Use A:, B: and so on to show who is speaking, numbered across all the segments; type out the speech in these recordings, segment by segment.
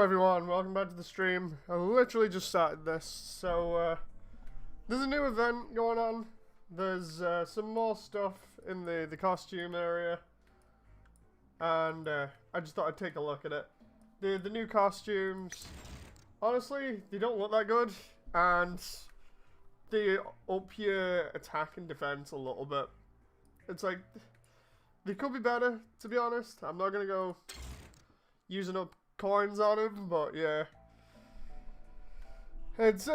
A: everyone, welcome back to the stream. I literally just started this, so there's a new event going on. There's some more stuff in the costume area, and I just thought I'd take a look at it. The new costumes, honestly, they don't look that good, and they up your attack and defense a little bit. It's like, they could be better, to be honest. I'm not gonna go using up coins on him, but yeah, it's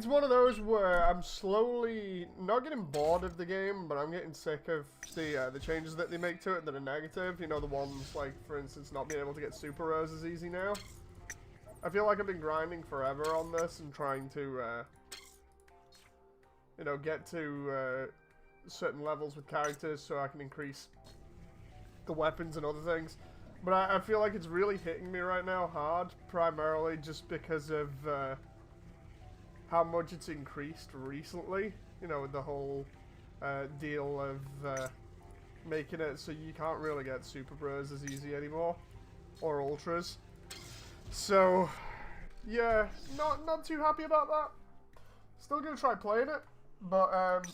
A: one of those where I'm slowly not getting bored of the game, but I'm getting sick of the changes that they make to it that are negative. You know, the ones like, for instance, not being able to get super roses easy now. I feel like I've been grinding forever on this and trying to you know, get to certain levels with characters so I can increase the weapons and other things. But I feel like it's really hitting me right now hard, primarily just because of how much it's increased recently. You know, with the whole deal of making it so you can't really get Super Bros as easy anymore, or Ultras. So, yeah, not too happy about that. Still gonna try playing it, but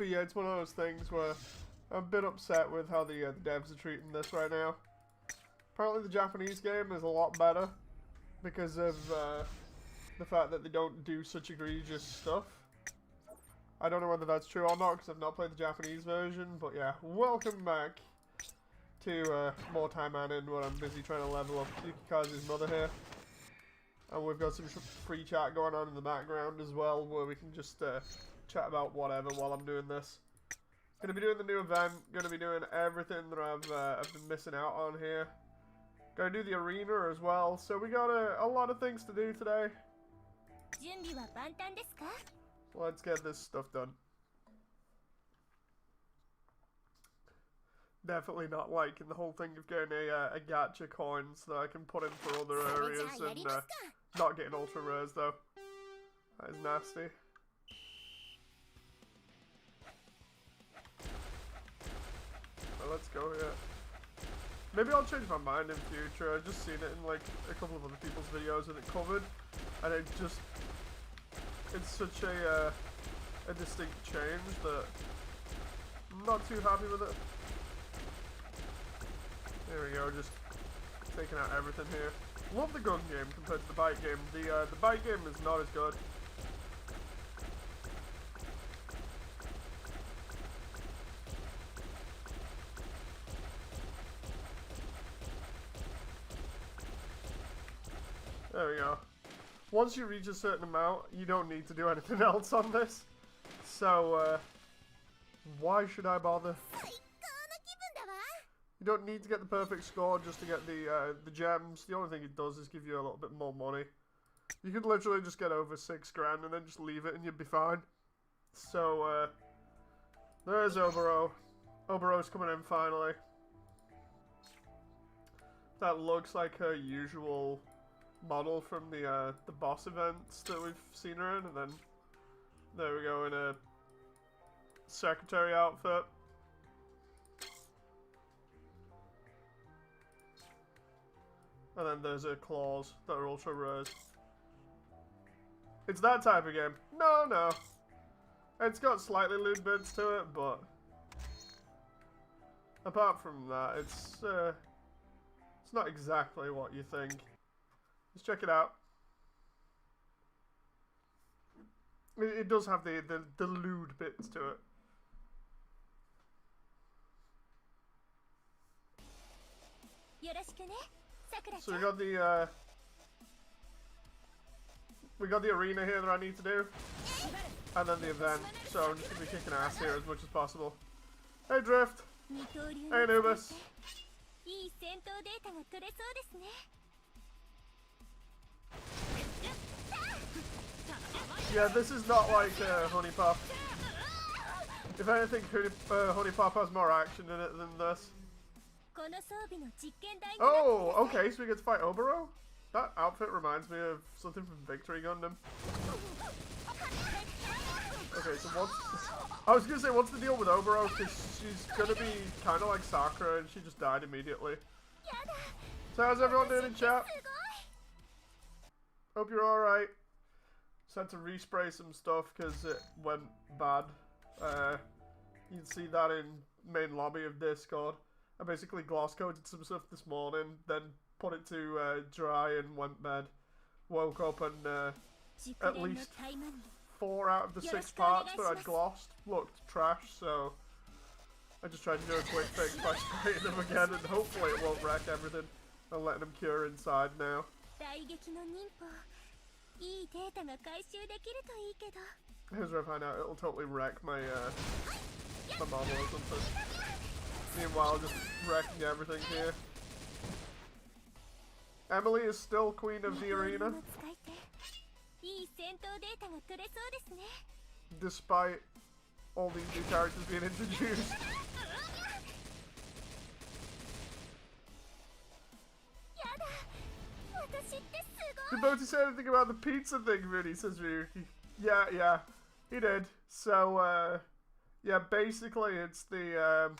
A: yeah, it's one of those things where I'm a bit upset with how the devs are treating this right now. Apparently the Japanese game is a lot better because of the fact that they don't do such egregious stuff. I don't know whether that's true or not because I've not played the Japanese version, but yeah, welcome back to more Taimanin where I'm busy trying to level up Yukikazu's mother here. And we've got some free chat going on in the background as well where we can just chat about whatever while I'm doing this. Gonna be doing the new event, gonna be doing everything that I've been missing out on here. Gonna do the arena as well, so we got a lot of things to do today. Let's get this stuff done. Definitely not liking the whole thing of getting a gacha coins that I can put in for other areas and not getting ultra rares though. That is nasty. Let's go here. Maybe I'll change my mind in future. I've just seen it in like a couple of other people's videos and it covered, and it's such a distinct change that I'm not too happy with it. There we go, just taking out everything here. Love the gun game compared to the bike game. The bike game is not as good. There we go. Once you reach a certain amount, you don't need to do anything else on this. So, why should I bother? You don't need to get the perfect score just to get the gems. The only thing it does is give you a little bit more money. You could literally just get over 6 grand and then just leave it and you'd be fine. So, there's Oboro. Oboro's coming in finally. That looks like her usual model from the boss events that we've seen her in, and then there we go in a secretary outfit. And then there's her claws that are ultra rares. It's that type of game. No. It's got slightly lewd bits to it, but apart from that, it's not exactly what you think. Let's check it out. It does have the lewd bits to it. So we got the arena here that I need to do, and then the event. So I'm just gonna be kicking ass here as much as possible. Hey Drift. Hey Anubis. Yeah, this is not like Honey Pop. If anything, Honey Pop has more action in it than this. Oh, okay, so we get to fight Oboro? That outfit reminds me of something from Victory Gundam. Okay, so I was gonna say, what's the deal with Oboro? Because she's gonna be kind of like Sakura and she just died immediately. So how's everyone doing in chat? Hope you're alright. Just had to respray some stuff because it went bad. You can see that in main lobby of Discord. I basically gloss coated some stuff this morning, then put it to dry and went bed. Woke up and at least 4 out of the 6 parts that I'd glossed looked trash, so I just tried to do a quick fix by spraying them again, and hopefully it won't wreck everything. I'm letting them cure inside now. Here's where I find out it'll totally wreck my my model or something. Meanwhile, just wrecking everything here. Emily is still queen of the arena, despite all these new characters being introduced. Did Boti say anything about the pizza thing, Rudy? Says Ryuki. Yeah, he did. So, yeah, basically it's the,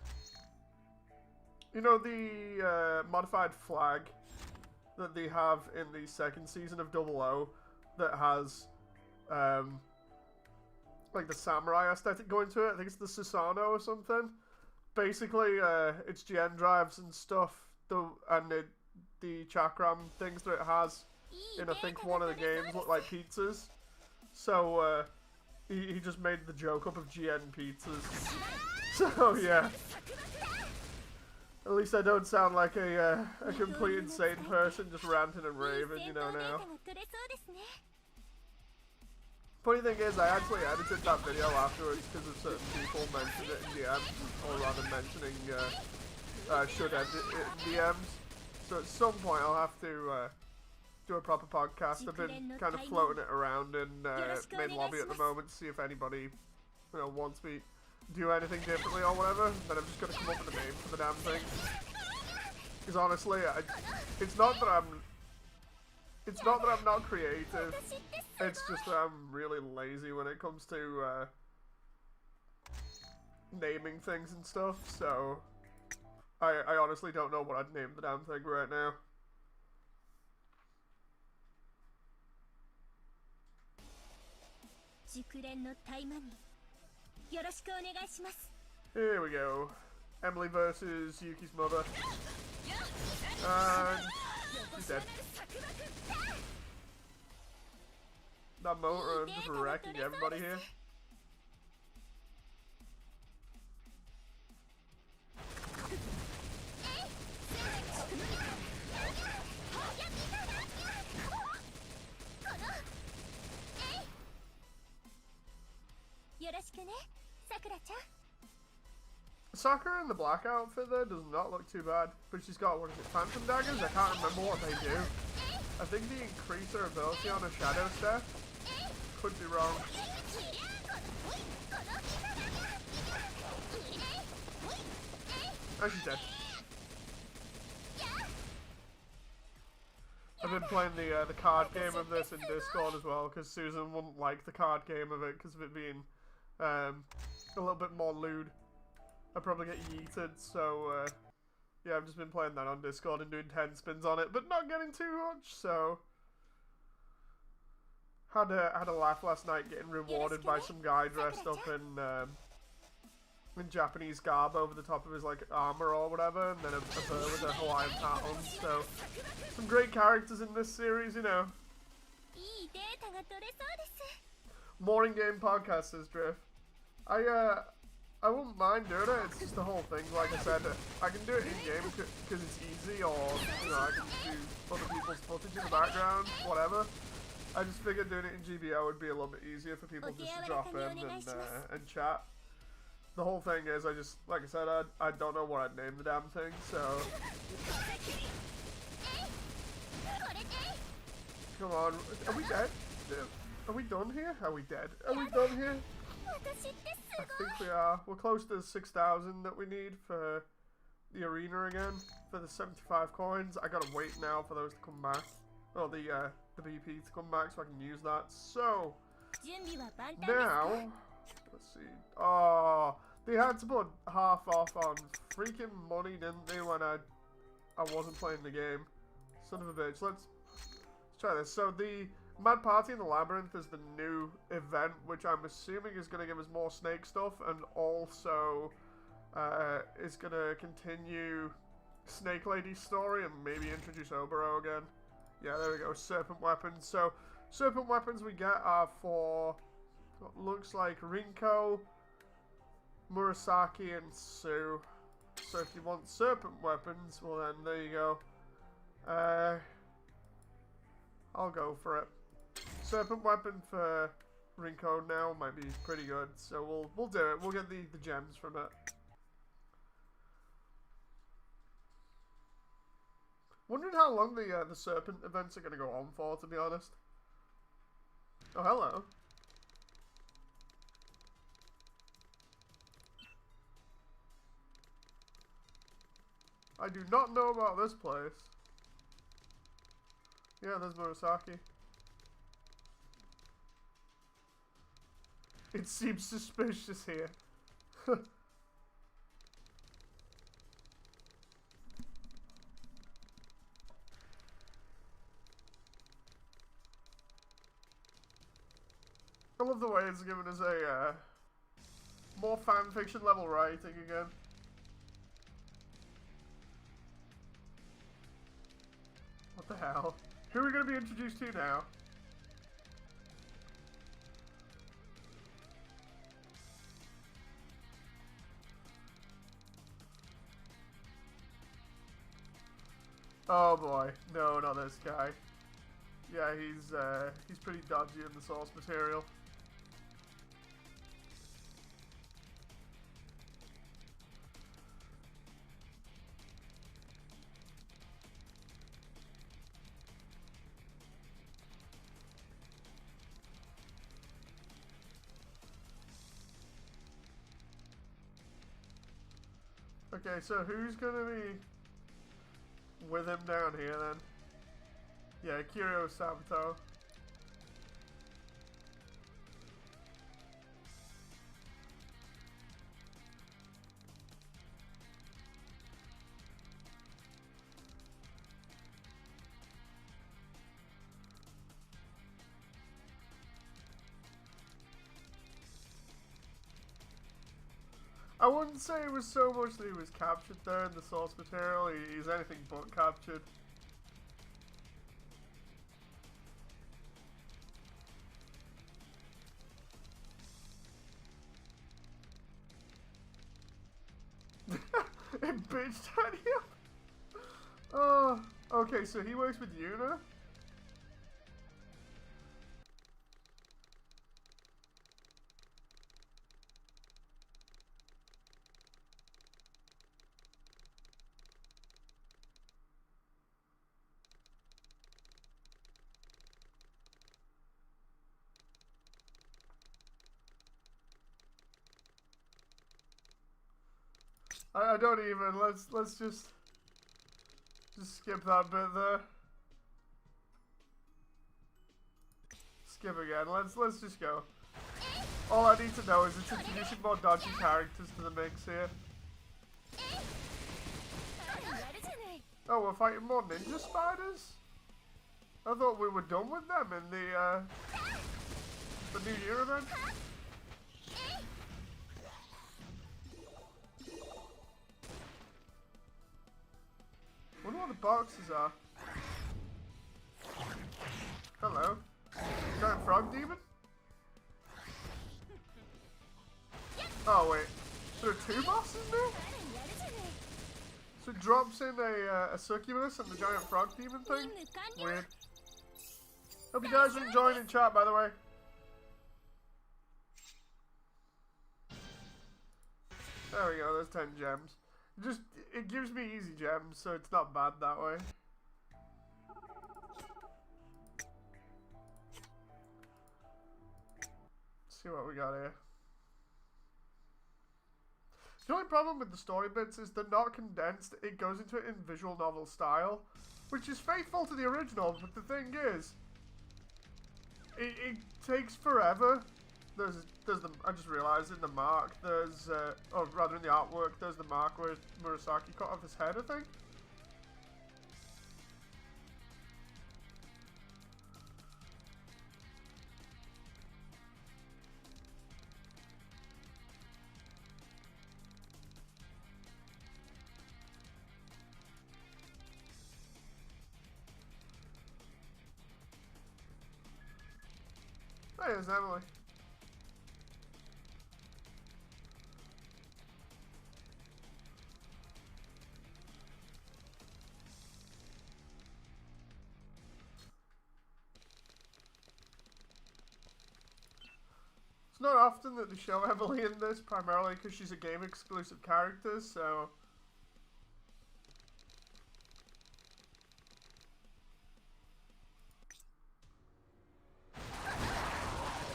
A: you know, the modified flag that they have in the 2nd season of 00 that has, like the samurai aesthetic going to it. I think it's the Susano or something. Basically, it's GN drives and stuff, and the chakram things that it has in, I think, one of the games look like pizzas. So, he just made the joke up of GN pizzas. So, yeah. At least I don't sound like a complete insane person just ranting and raving, you know, now. Funny thing is, I actually edited that video afterwards because of certain people mentioned it in DMs, or rather mentioning, should edit it in DMs. So at some point I'll have to, do a proper podcast. I've been kind of floating it around in, main lobby at the moment to see if anybody, you know, wants me to do anything differently or whatever. Then I'm just gonna come up with a name for the damn thing. Because honestly, it's not that I'm not creative. It's just that I'm really lazy when it comes to naming things and stuff. So I honestly don't know what I'd name the damn thing right now. Here we go. Emily versus Yuki's mother. And she's dead. That motor, I'm just wrecking everybody here. Sakura in the black outfit there does not look too bad, but she's got, what is it, phantom daggers? I can't remember what they do. I think they increase her ability on a shadow step. Could be wrong. Oh, she's dead. I've been playing the card game of this in Discord as well, because Susan wouldn't like the card game of it because of it being a little bit more lewd. I'd probably get yeeted, so yeah, I've just been playing that on Discord and doing 10 spins on it, but not getting too much, so had a laugh last night getting rewarded by some guy dressed up in Japanese garb over the top of his like armor or whatever, and then a bird with a Hawaiian hat on. So some great characters in this series, you know. Morning game podcast, says Drift. I wouldn't mind doing it. It's just the whole thing. Like I said, I can do it in game because it's easy, or you know, I can do other people's footage in the background, whatever. I just figured doing it in GBO would be a little bit easier for people just to drop in and chat. The whole thing is, I just, like I said, I don't know what I'd name the damn thing, so... Come on, are we dead? Are we done here? Are we dead? Are we done here? I think we are. We're close to the 6,000 that we need for the arena again, for the 75 coins. I gotta wait now for those to come back. Well, the BP to come back so I can use that. So, now, let's see. Oh, they had to put half off on freaking money, didn't they, when I wasn't playing the game. Son of a bitch. Let's try this. So the Mad Party in the Labyrinth is the new event, which I'm assuming is going to give us more snake stuff, and also is going to continue Snake Lady's story and maybe introduce Obero again. Yeah, there we go. Serpent weapons. So serpent weapons we get are for what looks like Rinko, Murasaki, and Sue. So if you want serpent weapons, well then there you go. I'll go for it. Serpent weapon for Rinko now might be pretty good, so we'll do it. We'll get the gems from it. Wondering how long the serpent events are going to go on for, to be honest. Oh, hello. I do not know about this place. Yeah, there's Murasaki. It seems suspicious here. I love the way it's given us a more fanfiction level writing again. What the hell? Who are we going to be introduced to now? Oh boy, no, not this guy. Yeah, he's pretty dodgy in the source material. Okay, so who's gonna be with him down here then? Yeah, Kiryu Sabato. I wouldn't say it was so much that he was captured there in the source material. He's anything but captured. It bitched at him. Oh, okay, so he works with Yuna? I don't even. Let's just skip that bit there. Skip again. Let's just go. All I need to know is it's introducing more dodgy characters to the mix here. Oh, we're fighting more ninja spiders? I thought we were done with them in the New Year event. I wonder what the boxes are. Hello. Giant frog demon? Oh wait. There are two bosses now? So it drops in a succubus and the giant frog demon thing? Weird. Hope you guys are enjoying in chat, by the way. There we go, there's 10 gems. Just, it gives me easy gems, so it's not bad that way. Let's see what we got here. The only problem with the story bits is they're not condensed. It goes into it in visual novel style, which is faithful to the original, but the thing is, it takes forever. I just realised in the mark, or rather in the artwork, there's the mark where Murasaki cut off his head, I think. Hey, it's Emily. It's not often that they show Emily in this, primarily because she's a game exclusive character, so...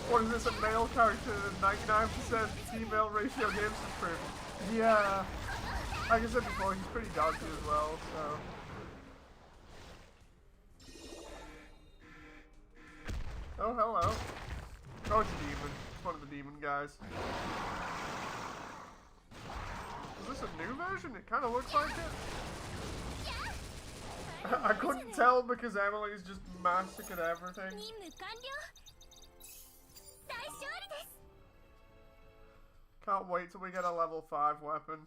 A: What is this, a male character and 99% female ratio games is proven? Yeah. Like I said before, he's pretty dodgy as well, so... Oh, hello. Oh, it's a demon. It's one of the demon guys. Is this a new version? It kind of looks like it. I couldn't tell because Emily's just massacred everything. Can't wait till we get a level 5 weapon.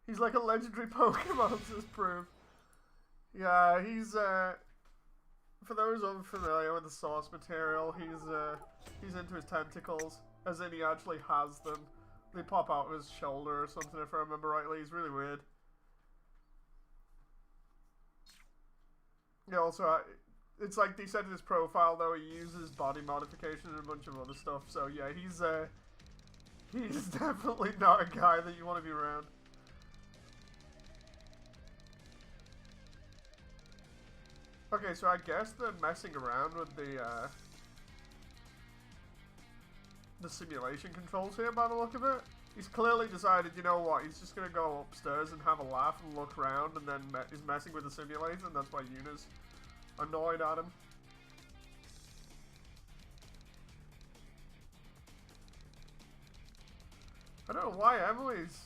A: He's like a legendary Pokemon, says Proof. Yeah, he's, for those unfamiliar with the source material, he's into his tentacles, as in he actually has them. They pop out of his shoulder or something, if I remember rightly. He's really weird. Yeah, also, it's like they said in his profile, though, he uses body modification and a bunch of other stuff, so yeah, he's definitely not a guy that you want to be around. Okay, so I guess they're messing around with the simulation controls here by the look of it. He's clearly decided, you know what, he's just gonna go upstairs and have a laugh and look around and then he's messing with the simulator, and that's why Yuna's annoyed at him. I don't know why Emily's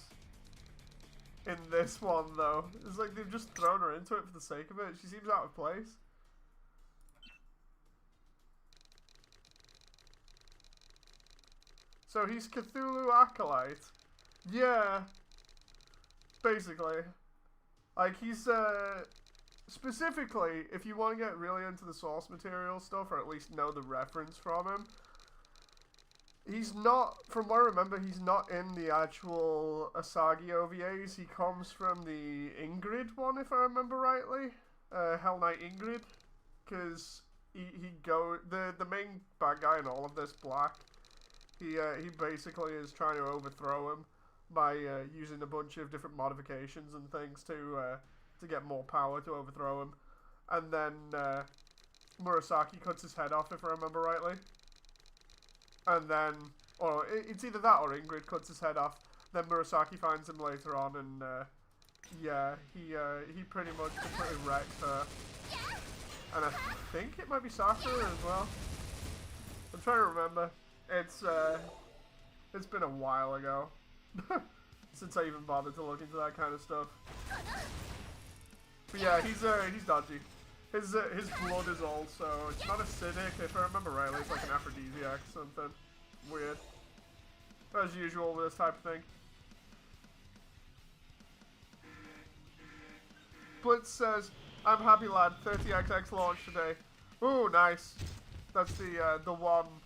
A: in this one, though. It's like they've just thrown her into it for the sake of it. She seems out of place. So he's Cthulhu Acolyte. Yeah. Basically. Like, he's, specifically, if you want to get really into the source material stuff, or at least know the reference from him, he's not, from what I remember, he's not in the actual Asagi OVAs. He comes from the Ingrid one, if I remember rightly. Hell Knight Ingrid. Because the main bad guy in all of this, Black, he basically is trying to overthrow him by using a bunch of different modifications and things to get more power to overthrow him. And then Murasaki cuts his head off, if I remember rightly. And then, or it's either that or Ingrid cuts his head off. Then Murasaki finds him later on, and yeah, he pretty much completely wrecked her. And I think it might be Sakura as well. I'm trying to remember. It's been a while ago since I even bothered to look into that kind of stuff. But yeah, he's dodgy. His blood is also, it's not acidic, if I remember rightly, it's like an aphrodisiac or something. Weird. As usual with this type of thing. Blitz says, I'm happy lad, 30XX launch today. Ooh, nice. That's the one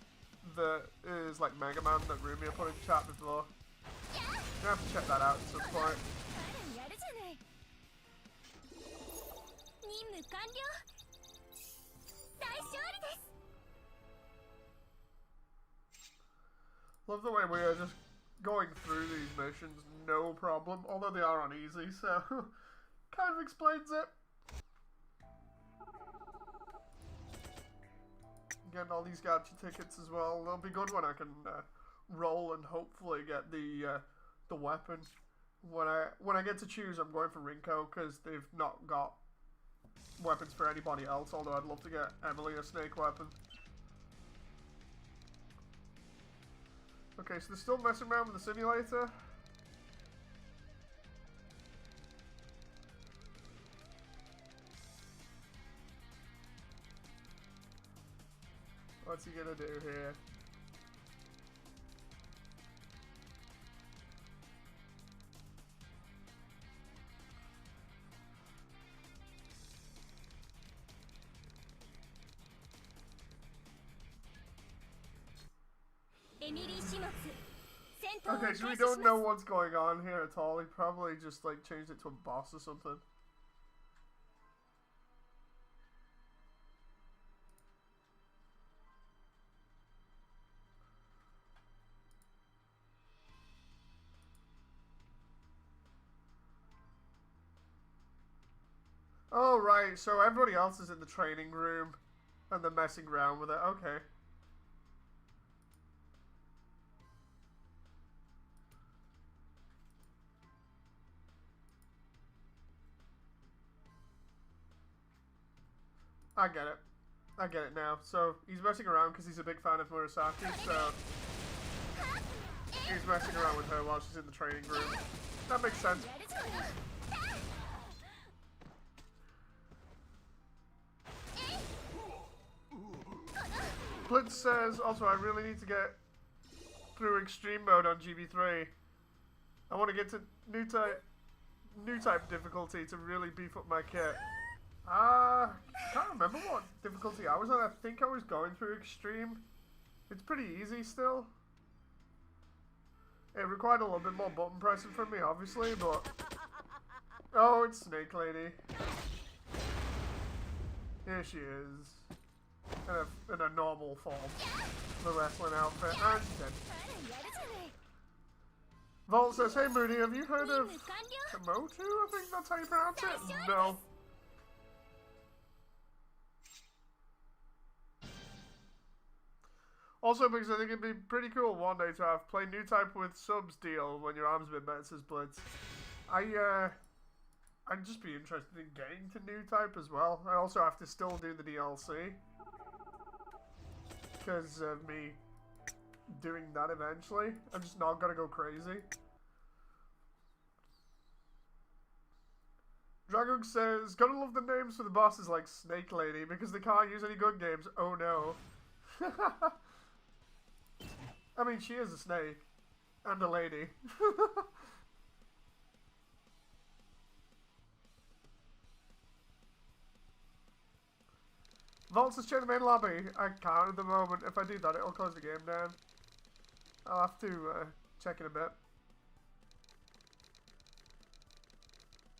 A: that is like Mega Man that Rumia put in chat before. You have to check that out at some point. Love the way we are just going through these missions, no problem, although they are on easy, so kind of explains it. Getting all these gacha tickets as well. They'll be good when I can roll and hopefully get the weapon. When I get to choose, I'm going for Rinko because they've not got weapons for anybody else. Although I'd love to get Emily a snake weapon. Okay, so they're still messing around with the simulator. What's he gonna do here? Okay, so we don't know what's going on here at all. He probably just like changed it to a boss or something. Oh, right, so everybody else is in the training room and they're messing around with it. Okay. I get it. I get it now. So, he's messing around because he's a big fan of Murasaki, so he's messing around with her while she's in the training room. That makes sense. Blitz says, also, I really need to get through extreme mode on GB3. I want to get to new type difficulty to really beef up my kit. Can't remember what difficulty I was on. I think I was going through extreme. It's pretty easy still. It required a little bit more button pressing from me, obviously, but... Oh, it's Snake Lady. Here she is. In a normal form. The wrestling outfit. And she's dead. Vault says, hey Moody, have you heard of Komotu? I think that's how you pronounce it? No. Also, because I think it'd be pretty cool one day to have play new type with subs deal when your arm's a bit better, says Blitz. I'd just be interested in getting to new type as well. I also have to still do the DLC. Because of me doing that eventually. I'm just not gonna go crazy. Dragug says, gotta love the names for the bosses like Snake Lady because they can't use any good games. Oh no. I mean, she is a snake. And a lady. Vault says check the main lobby. I can't at the moment. If I do that, it'll close the game down. I'll have to check in a bit.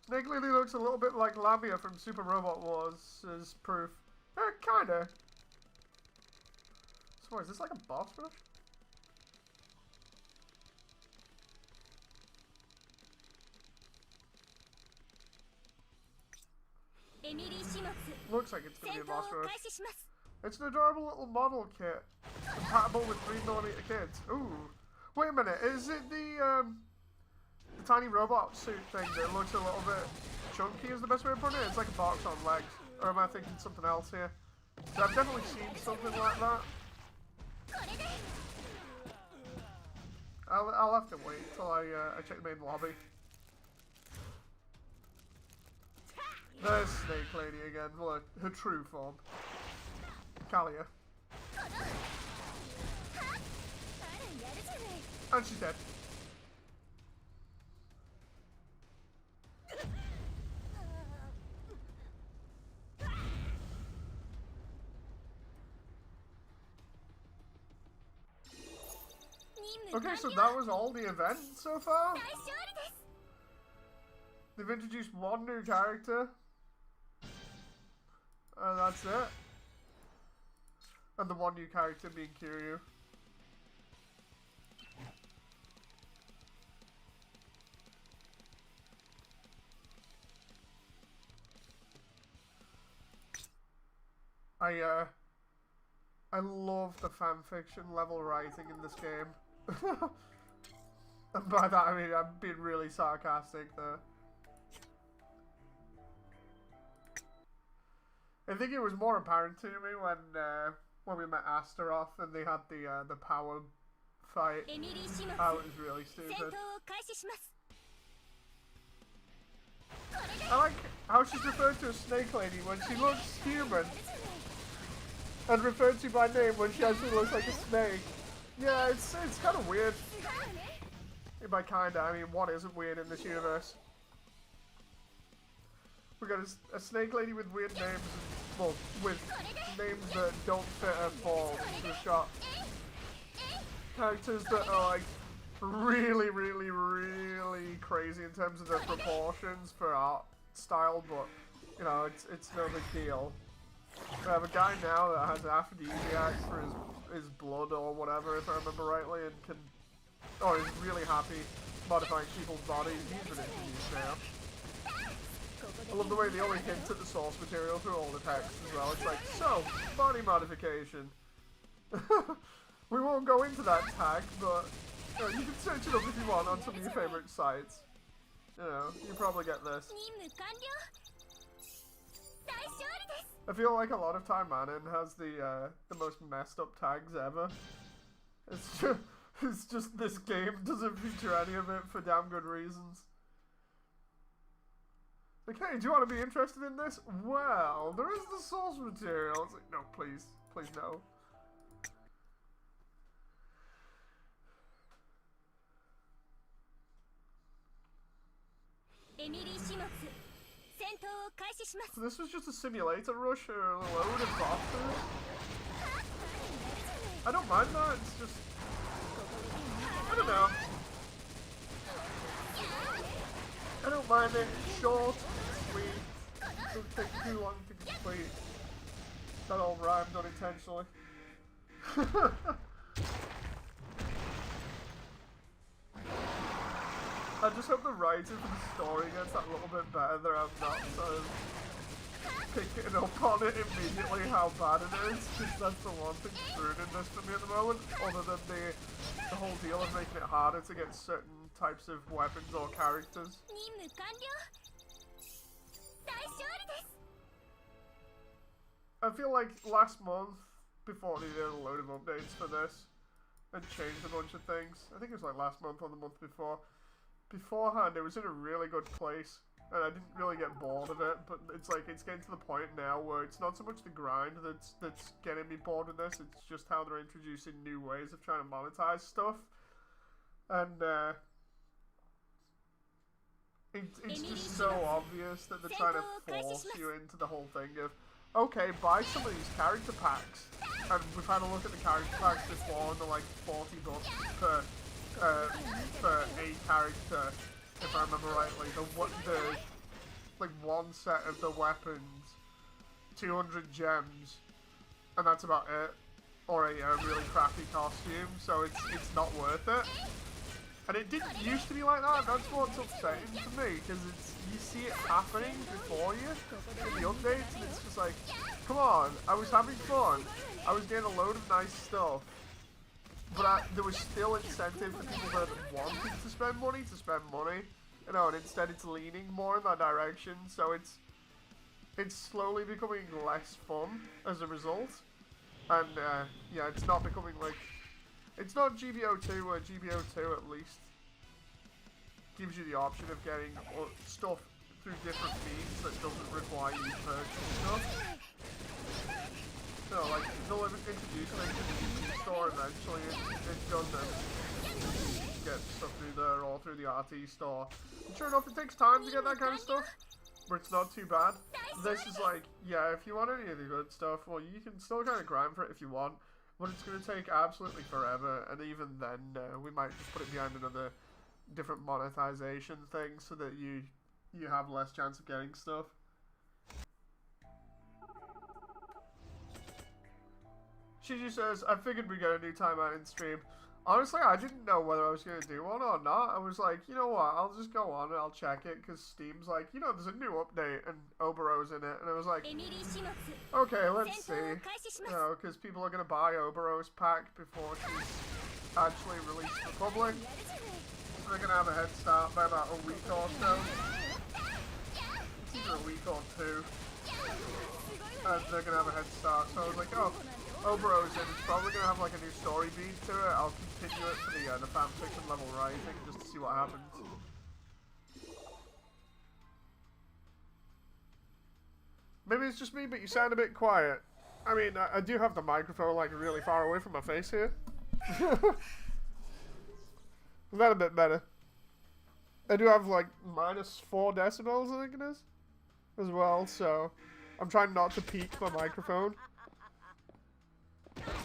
A: Snake Lady looks a little bit like Lamia from Super Robot Wars, as proof. Kinda. So what, is this like a boss rush? Looks like it's gonna be a boss rush. It's an adorable little model kit. Compatible with 3mm kids. Ooh. Wait a minute, is it the tiny robot suit thing that looks a little bit chunky is the best way to put it? It's like a box on legs. Or am I thinking something else here? So I've definitely seen something like that. I'll have to wait till I check the main lobby. There's Snake Lady again. Look, her true form. Kalia. And she's dead. Okay, so that was all the event so far? They've introduced one new character. And that's it. And the one new character being Kiryu. I love the fanfiction level writing in this game. And by that I mean I'm being really sarcastic there. I think it was more apparent to me when we met Astaroth and they had the power fight. How it was really stupid. I like how she's referred to as Snake Lady when she looks human, and referred to by name when she actually looks like a snake. Yeah, it's kind of weird. By kinda, I mean what isn't weird in this universe? We got a Snake Lady with weird names, well, with names that don't fit her form. She's got characters that are like really, really, really crazy in terms of their proportions for art style, but you know, it's no big deal. We have a guy now that has aphrodisiac for his blood or whatever, if I remember rightly, and can, or is really happy modifying people's bodies. He's been introduced now. I love the way they only hint at the source material through all the text as well. It's like, so, body modification. We won't go into that tag, but you know, you can search it up if you want on some of your favorite sites. You know, you probably get this. I feel like a lot of Taimanin has the most messed up tags ever. It's just this game doesn't feature any of it for damn good reasons. Like, hey, do you want to be interested in this? Well, there is the source material. It's like, no, please. Please, no. So this was just a simulator rush or a load of bosses? I don't mind that, it's just... I don't know. I don't mind it. It's short, sweet, doesn't take too long to complete. That all rhymed unintentionally. I just hope the writing for the story gets that little bit better that I'm not sort of picking up on it immediately how bad it is, because that's the one thing screwed in this for me at the moment, other than the whole deal of making it harder to get certain types of weapons or characters. I feel like last month, before they did a load of updates for this, and changed a bunch of things, I think it was like last month or the month before, beforehand it was in a really good place, and I didn't really get bored of it, but it's like, it's getting to the point now where it's not so much the grind that's getting me bored with this, it's just how they're introducing new ways of trying to monetize stuff, and it's just so obvious that they're trying to force you into the whole thing of, okay, buy some of these character packs, and we've had a look at the character packs before, and they're like $40 per for a character, if I remember rightly. The like one set of the weapons, 200 gems, and that's about it. Or a really crappy costume, so it's not worth it. And it didn't used to be like that. That's what's upsetting to me, because you see it happening before you in the updates, and it's just like, come on, I was having fun. I was getting a load of nice stuff. But there was still incentive for people that wanted to spend money, you know, and instead it's leaning more in that direction, so it's slowly becoming less fun as a result, and yeah, it's not becoming like, it's not GBO2, where GBO2 at least gives you the option of getting stuff through different means that doesn't require you to purchase stuff. No, like, they'll introduce things in the PC store eventually, it's done them. Get stuff through there or through the RT store. And sure enough, it takes time to get that kind of stuff, but it's not too bad. This is like, yeah, if you want any of the good stuff, well, you can still kind of grind for it if you want, but it's going to take absolutely forever, and even then, we might just put it behind another different monetization thing so that you have less chance of getting stuff. Shiji says, I figured we'd get a new Taimanin stream. Honestly, I didn't know whether I was going to do one or not. I was like, you know what, I'll just go on and I'll check it, because Steam's like, you know, there's a new update and Obero's in it. And I was like, okay, let's see. You know, because people are going to buy Obero's pack before she's actually released to the public. So they're going to have a head start by about a week or so. It's either a week or two. And they're going to have a head start. So I was like, oh, Obero's in. It's probably going to have like a new story beat to it. I'll continue it for the fanfiction level writing just to see what happens. Maybe it's just me, but you sound a bit quiet. I mean, I do have the microphone like really far away from my face here. Is that a bit better? I do have like -4 decibels, I think it is, as well, so I'm trying not to peak my microphone.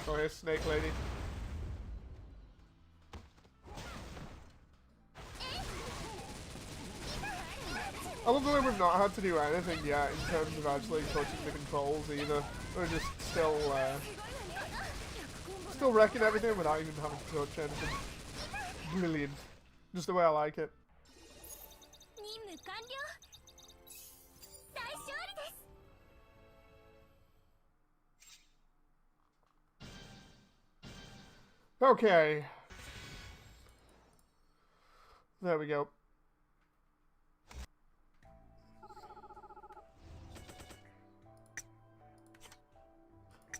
A: Oh, here's Snake Lady. I love the way we've not had to do anything yet in terms of actually touching the controls either. We're just still wrecking everything without even having to touch anything. Brilliant. Just the way I like it. Okay. There we go.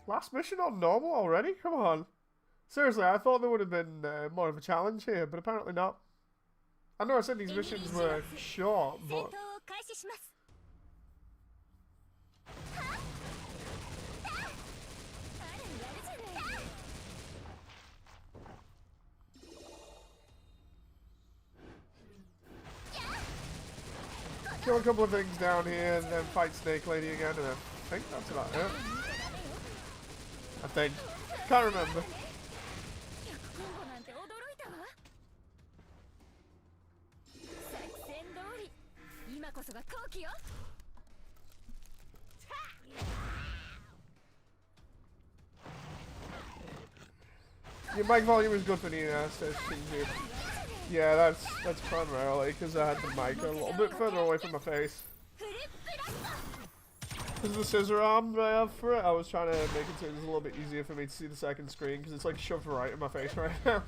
A: Last mission on normal already? Come on. Seriously, I thought there would have been more of a challenge here, but apparently not. I know I said these missions were short, but... Kill a couple of things down here, and then fight Snake Lady again, and I think that's about it. I think. Can't remember. Your mic volume is good for Nina, says Shinju. Yeah, that's primarily because I had the mic a little bit further away from my face. This is the scissor arm I have for it. I was trying to make it so it was a little bit easier for me to see the second screen because it's like shoved right in my face right now.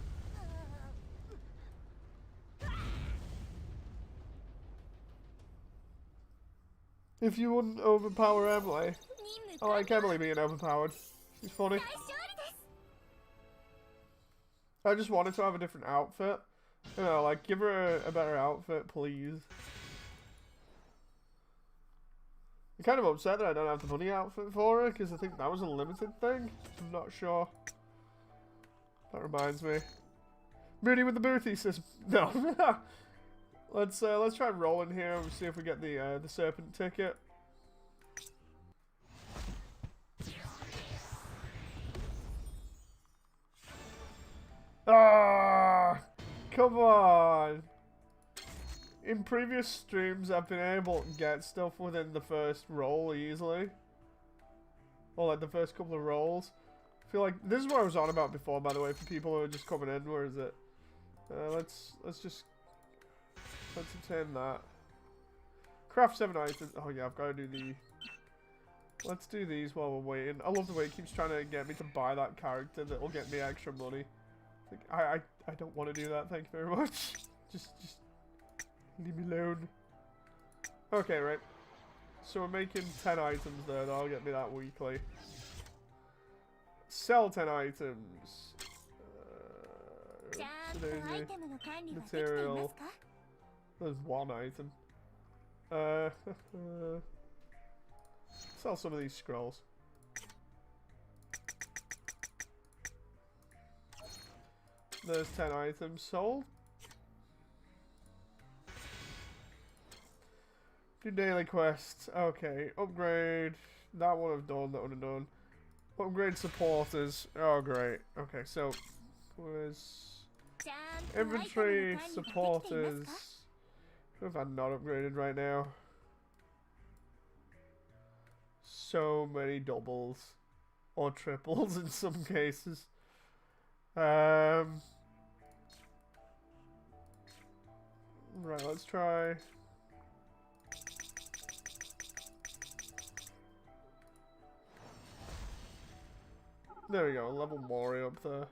A: If you wouldn't overpower Emily, I like Emily being overpowered. She's funny. I just wanted to have a different outfit. You know, like, give her a better outfit, please. I'm kind of upset that I don't have the bunny outfit for her, because I think that was a limited thing. I'm not sure. That reminds me. Moody with the booty says no. Let's try rolling here and see if we get the serpent ticket. Ah, come on. In previous streams, I've been able to get stuff within the first roll easily. Or like the first couple of rolls. I feel like this is what I was on about before, by the way, for people who are just coming in. Where is it? Let's obtain that. Craft 7 items. Oh yeah, I've got to do the... Let's do these while we're waiting. I love the way it keeps trying to get me to buy that character that will get me extra money. Like, I don't want to do that, thank you very much. Just leave me alone. Okay, right. So we're making 10 items there, that'll get me that weekly. Sell 10 items. Material. There's one item. Sell some of these scrolls. There's 10 items sold. Do daily quests. Okay, upgrade. That one I've done, that one I've done. Upgrade supporters. Oh, great. Okay, so where's inventory supporters? Who have I not upgraded right now? So many doubles or triples in some cases. Right, let's try. There we go, level Mori up there.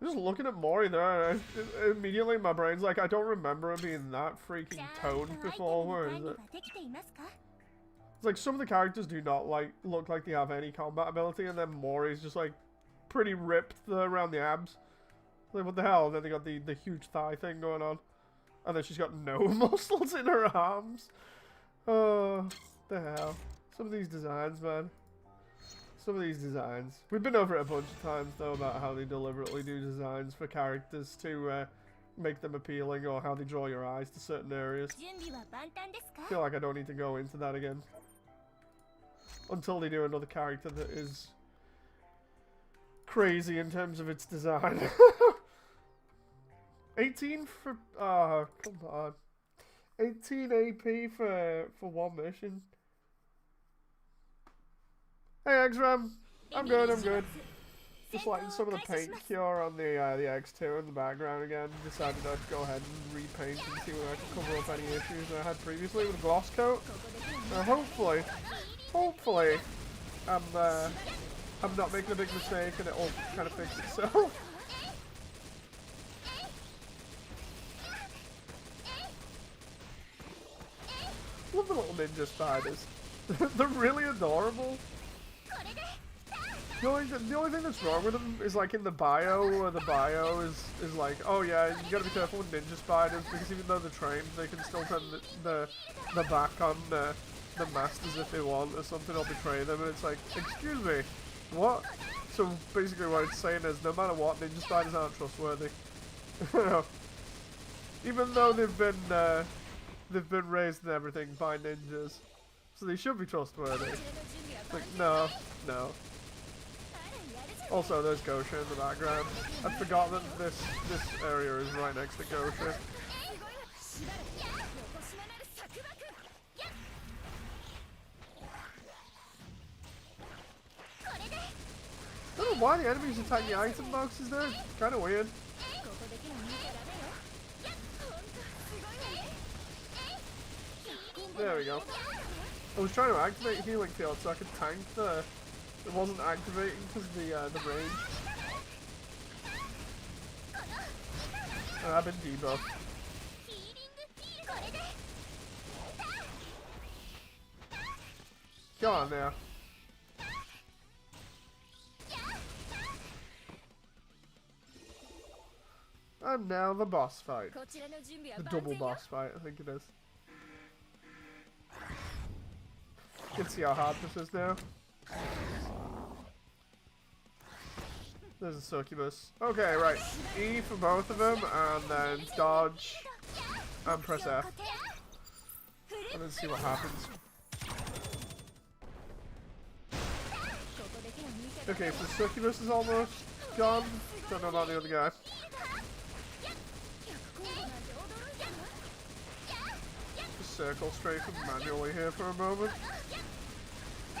A: Just looking at Mori there, immediately my brain's like, I don't remember it being that freaking toned before, where is it? It's like some of the characters do not look like they have any combat ability, and then Mori's just like pretty ripped around the abs. Like what the hell? And then they got the huge thigh thing going on, and then she's got no muscles in her arms. Oh, the hell! Some of these designs, man. Some of these designs. We've been over it a bunch of times though about how they deliberately do designs for characters to make them appealing, or how they draw your eyes to certain areas. I feel like I don't need to go into that again. Until they do another character that is crazy in terms of its design. 18 for... Oh, come on. 18 AP for one mission. Hey, X-Ram. I'm good, I'm good. Just lighting some of the paint cure on the X2 in the background again. Decided I'd go ahead and repaint and see whether I can cover up any issues I had previously with the gloss coat. Hopefully, I'm not making a big mistake and it'll kind of fix itself. Love the little ninja spiders. They're really adorable. The only thing that's wrong with them is like in the bio, where the bio is like, oh yeah, you gotta be careful with ninja spiders because even though they're trained, they can still turn the back on the masters if they want or something, or betray them, and it's like, excuse me, what? So basically what it's saying is, no matter what, ninja spiders aren't trustworthy. Even though they've been raised and everything by ninjas, so they should be trustworthy. Like, no. Also, there's Gosha in the background. I forgot that this area is right next to Gosha. I don't know why the enemies attack the item boxes there. Kind of weird. There we go. I was trying to activate healing field so I could tank the... It wasn't activating because of the range. I've been debuffed. Go on now. And now the boss fight. The double boss fight, I think it is. You can see how hard this is now. There's a succubus. Okay, right. E for both of them, and then dodge, and press F. And then see what happens. Okay, so succubus is almost gone. Don't know about the other guy. Just circle strafe him manually here for a moment.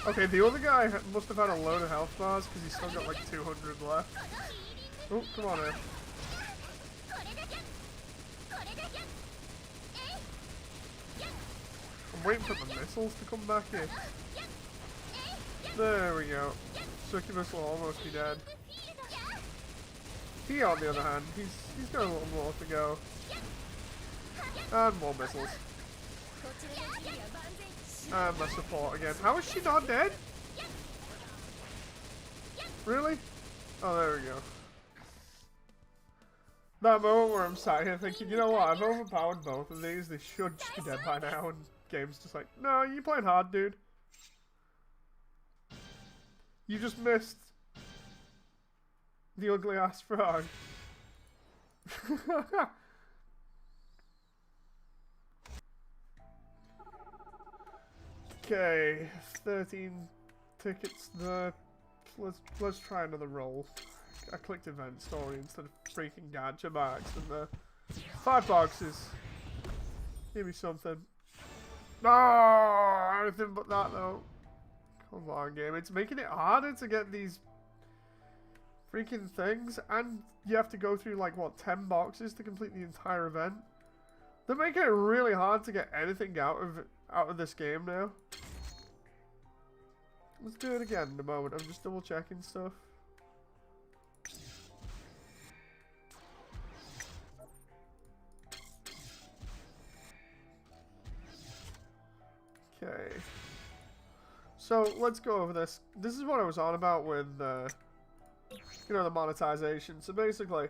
A: Okay, the other guy must have had a load of health bars because he's still got like 200 left. Oh, come on in. I'm waiting for the missiles to come back in. There we go. Succubus will almost be dead. He, on the other hand, he's got a little more to go. And more missiles. And my support again. How is she not dead? Really? Oh, there we go. That moment where I'm sat here thinking, you know what, I've overpowered both of these. They should just be dead by now. And game's just like, no, you playing hard, dude. You just missed the ugly ass frog. Okay, 13 tickets there. Let's try another roll. I clicked event story instead of freaking gacha box and the 5 boxes. Give me something. No, anything but that though. Come on, game. It's making it harder to get these freaking things, and you have to go through like what 10 boxes to complete the entire event. They're making it really hard to get anything out of this game now. Let's do it again in a moment. I'm just double checking stuff. Okay. So let's go over this. This is what I was on about with, you know, the monetization. So basically,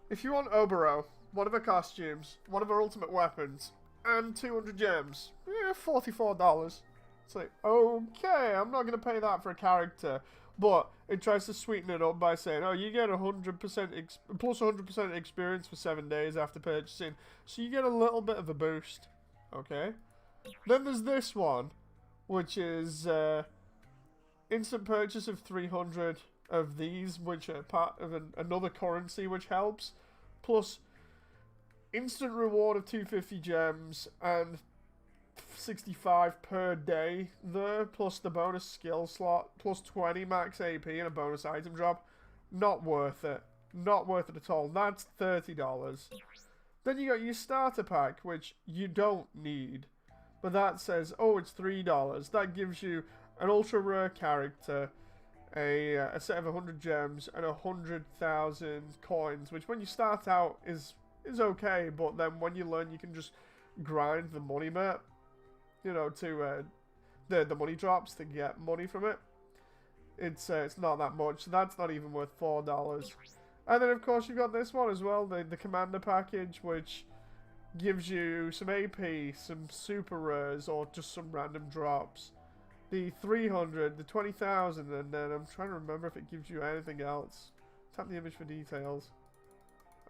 A: if you want Obero, one of her costumes, one of her ultimate weapons, and 200 gems, yeah, $44. It's like, okay, I'm not going to pay that for a character. But it tries to sweeten it up by saying, oh, you get 100% plus 100% experience for 7 days after purchasing. So you get a little bit of a boost. Okay. Then there's this one, which is instant purchase of 300 of these, which are part of another currency which helps. plus instant reward of 250 gems and 65 per day there, plus the bonus skill slot, plus 20 max AP and a bonus item drop. Not worth it. Not worth it at all. That's $30. Then you got your starter pack, which you don't need. But that says, oh, it's $3. That gives you an ultra rare character, a set of 100 gems, and 100,000 coins, which when you start out is okay, but then when you learn, you can just grind the money map, you know, to the money drops to get money from it. It's not that much. That's not even worth $4. And then of course you've got this one as well, the commander package, which gives you some AP, some super rares, or just some random drops. The 300, the 20,000, and then I'm trying to remember if it gives you anything else. Tap the image for details.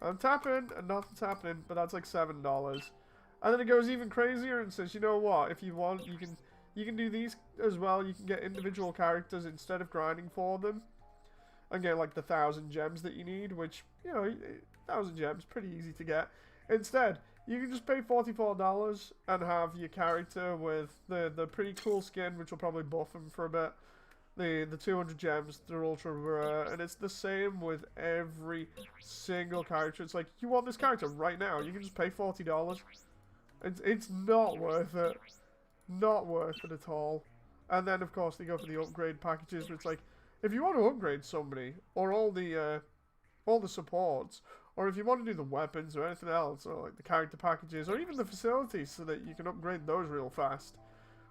A: I'm tapping, and nothing's happening, but that's like $7. And then it goes even crazier and says, you know what, if you want, you can do these as well. You can get individual characters instead of grinding for them. And get like the 1,000 gems that you need, which, you know, 1,000 gems, pretty easy to get. Instead, you can just pay $44 and have your character with the pretty cool skin, which will probably buff him for a bit. The 200 gems, they're ultra rare, and it's the same with every single character. It's like, you want this character right now, you can just pay $40. It's not worth it. Not worth it at all. And then, of course, they go for the upgrade packages, which, like, if you want to upgrade somebody, or all the supports, or if you want to do the weapons or anything else, or like the character packages, or even the facilities so that you can upgrade those real fast,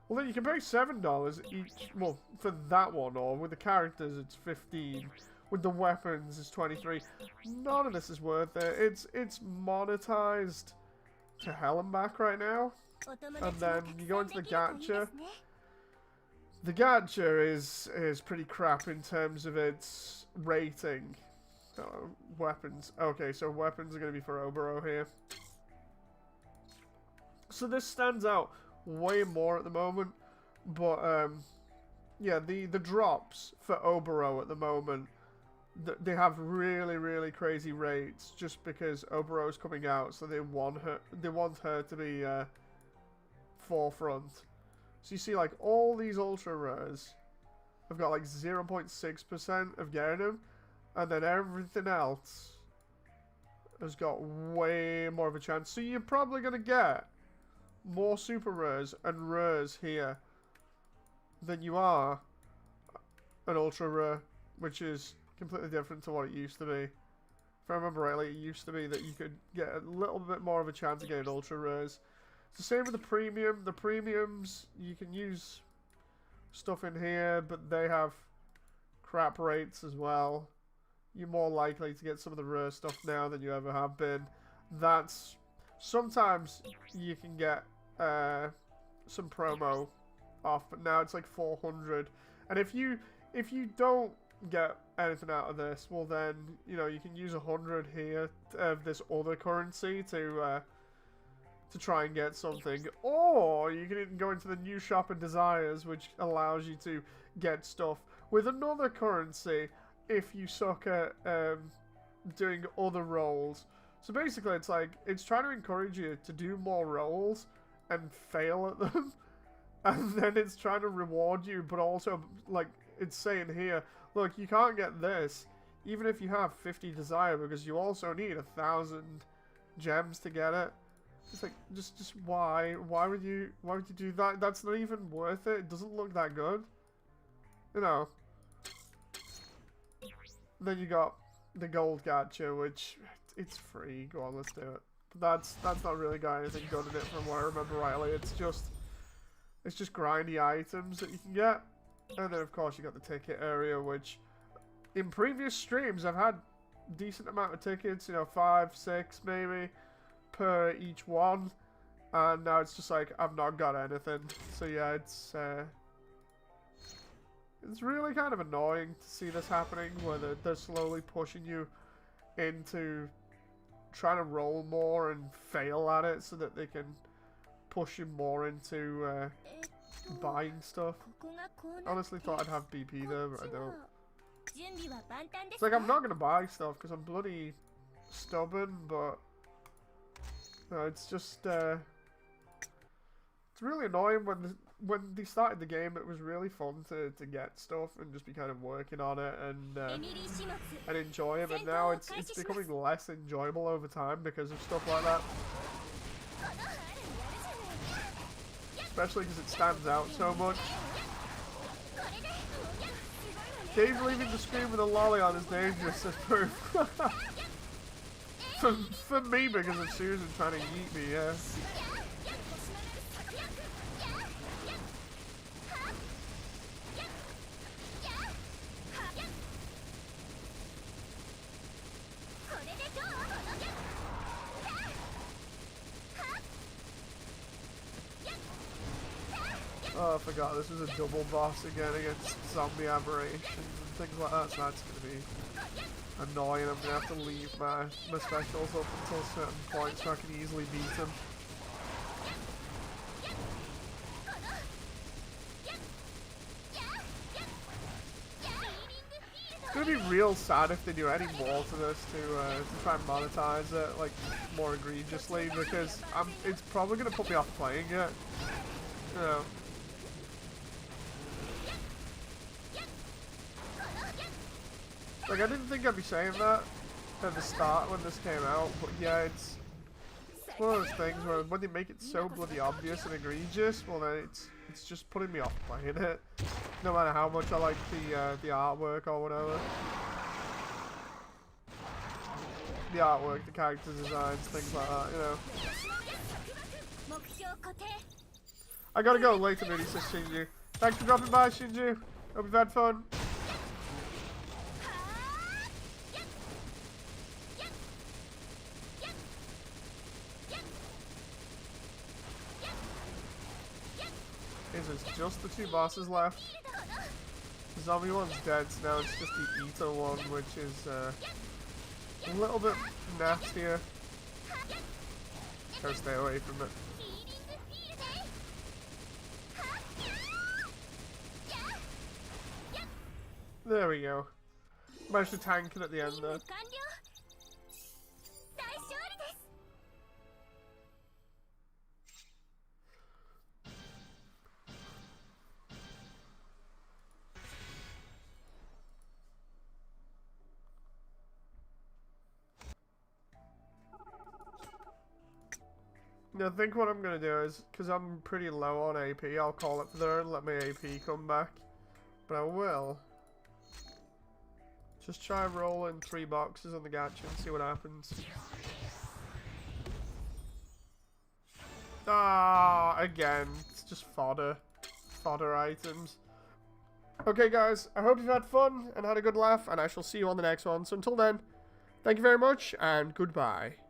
A: well then you can pay $7 each, well, for that one, or with the characters it's $15, with the weapons it's $23. None of this is worth it. It's monetized to hell and back right now. And then you go into the gacha. The gacha is pretty crap in terms of its rating. Weapons. Okay, so weapons are going to be for Oboro here. So this stands out way more at the moment. But, yeah, the drops for Oboro at the moment, they have really, really crazy rates just because Oboro's coming out, so they want her to be forefront. So you see, like, all these ultra rares have got like 0.6% of getting them, and then everything else has got way more of a chance. So you're probably going to get more super rares and rares here than you are an ultra rare, which is completely different to what it used to be. If I remember rightly, it used to be that you could get a little bit more of a chance of getting ultra rares. It's the same with the premium. The premiums, you can use stuff in here, but they have crap rates as well. You're more likely to get some of the rare stuff now than you ever have been. That's... Sometimes you can get some promo off, but now it's like 400. And if you don't get anything out of this, well then, you know, you can use 100 here of this other currency to try and get something, or you can even go into the new shop in Desires, which allows you to get stuff with another currency if you suck at doing other roles. So basically it's like, it's trying to encourage you to do more roles and fail at them, and then it's trying to reward you, but also, like, it's saying here, look, you can't get this even if you have 50 desire, because you also need 1,000 gems to get it. It's like, just why would you do that? That's not even worth it. It doesn't look that good, you know. Then you got the gold gacha, which it's free. Go on, let's do it. But that's not really got anything good in it from what I remember rightly. It's just grindy items that you can get. And then of course you got the ticket area, which in previous streams I've had decent amount of tickets, you know, 5, 6 maybe per each one, and now it's just like I've not got anything. So yeah, it's really kind of annoying to see this happening, where they're slowly pushing you into trying to roll more and fail at it so that they can push you more into buying stuff. I honestly thought I'd have BP there, but I don't. It's like, I'm not going to buy stuff because I'm bloody stubborn, but no, it's just it's really annoying when they started the game. It was really fun to get stuff and just be kind of working on it and enjoy it. But now it's becoming less enjoyable over time because of stuff like that. Especially because it stands out so much. Dave leaving the screen with a lolly on his name just as proof. for me, because of Susan trying to yeet me, yeah. Oh, I forgot this was a double boss again against zombie aberrations and things like that, so that's going to be annoying. I'm going to have to leave my specials up until certain points so I can easily beat them. It's going to be real sad if they do any more to this to try and monetize it like more egregiously, because it's probably going to put me off playing it. You know. Like, I didn't think I'd be saying that at the start when this came out, but yeah, it's one of those things where when they make it so bloody obvious and egregious, well then it's just putting me off playing it, no matter how much I like the artwork or whatever. The artwork, the character designs, things like that, you know. I gotta go later, Moody, says Shinju. Thanks for dropping by, Shinju. Hope you've had fun. There's just the two bosses left. The zombie one's dead, so now it's just the Eater one, which is a little bit nastier. Gotta stay away from it. There we go. Managed to tank it at the end there. I think what I'm going to do is, because I'm pretty low on AP, I'll call it there and let my AP come back. But I will just try rolling 3 boxes on the gacha and see what happens. Ah, again, it's just fodder items. Okay guys, I hope you've had fun and had a good laugh, and I shall see you on the next one. So until then, thank you very much and goodbye.